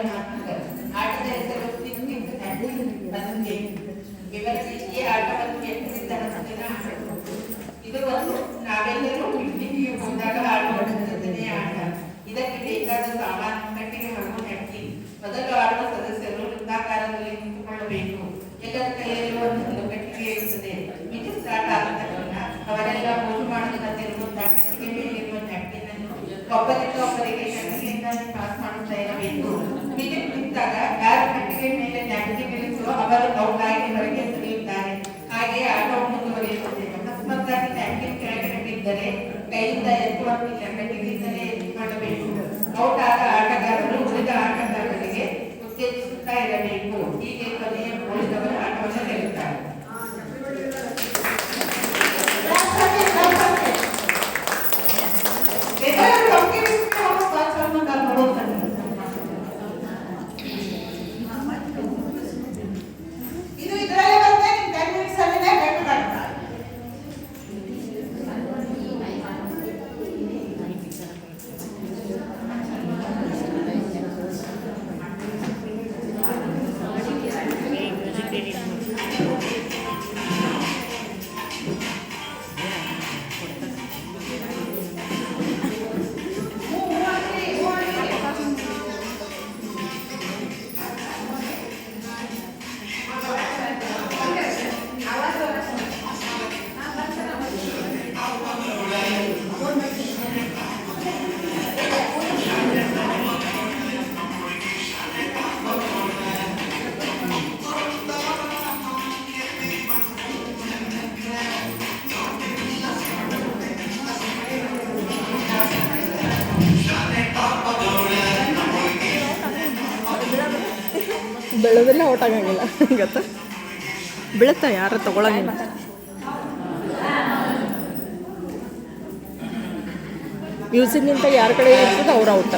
ಮಾತುಕತೆ. ಆಟದ ಹೆಸರು ಪಿಕ್ನಿಕ್ ಬಂದಿದೆ. ವಿವರಿಸಿ ಈ ಆಟವನ್ನು 8ರಿಂದ 10 ದಿನ ಆಡಬಹುದು. ಇದು ಒಂದು ನಾವೆಲ್ಲರೂ ಪಿಕ್ನಿಕ್ಗೆ ಹೋದಾಗ ಆಡುವ ಮೊದಲನೆಯ ಆಟ. ಇದಕ್ಕೆ ಬೇಕಾದ ಸಾಮಾನು ಕಟ್ಟಿಗೆ ಹಾಗೂ ನೆಟ್ಟಿ. ಮೊದಲು ಆಡುವ ಸದಸ್ಯರು ವೃತ್ತಾಕಾರದಲ್ಲಿ ನಿಂತುಕೊಳ್ಳಬೇಕು. ಎಲ್ಲರ ಕೈಯಲ್ಲಿ ಒಂದು ಕಟ್ಟಿಗೆ ಇರುತ್ತದೆ. ಮಿತಿ ಸ್ಟಾರ್ಟ್ ಆದ ತಕ್ಷಣ ಅವರೆಲ್ಲ ಮೋಜು ಮಾಡುತ್ತಿರುವಂತಹ ಕಟ್ಟಿಗೆ ಮೇಲಿರುವ ನೆಟ್ಟಿನನ್ನು ಒಬ್ಬರಿಂದ ಒಬ್ಬರಿಗೆ ಕಟ್ಟಿಗೆಯಿಂದ ಪಾಸ್ ಮಾಡುತ್ತಾ ಇರಬೇಕು. ಮಿತಿ ನಿಂತಾಗ ಯಾರು ಕಟ್ಟಿಗೆ ಮೇಲೆ ನ್ಯಾಪ್ಕಿನ್ ಇಳಿಸುವ ಅವರು ಔಟ್ ಆಗಿ ಹೊರಗೆ ಸರಿಯುತ್ತಾರೆ. ಹಾಗೆ ಆಟವು ಮುಂದುವರಿಯುತ್ತದೆ. ಅಕಸ್ಮಾತ್ತಾಗಿ ನ್ಯಾಪ್ಕಿನ್ ಕೆಳಗಡೆ ಬಿದ್ದರೆ ಕೈಯಿಂದ ಎತ್ತುವಂತಿಲ್ಲ, ಕಟ್ಟಿಗೆಯಿಂದಲೇ ಎತ್ತಿಕೊಳ್ಳಬೇಕು. ಔಟ್ ಆದ ಆಟಗಾರರು ಉಳಿದ ಆಟಗಾರರಿಗೆ ಉತ್ತೇಜಿಸುತ್ತಾ ಇರಬೇಕು. ಹೀಗೆ ಕೊನೆಯ ಉಳಿದವರು ಆಟವನ್ನು ಗೆಲ್ಲುತ್ತಾರೆ. ಇದು ಇದರಲ್ಲೇ ಬರುತ್ತೆ. 10 ಮಿನಿಟ್ಸ್ ಅಲ್ಲಿ ಗಟ್ಟು ಮಾಡ್ತಾರೆ. ಬೆಳೆದೆಲ್ಲ ಔಟ್ ಆಗಂಗಿಲ್ಲ ಗೊತ್ತಾ, ಬೀಳುತ್ತಾ ಯಾರು ತಗೊಳಂಗಿಲ್ಲ. ಮ್ಯೂಸಿಕ್ಗಿಂತ ಯಾರ ಕಡೆ ಇರ್ತದೆ ಅವ್ರು ಔಟ.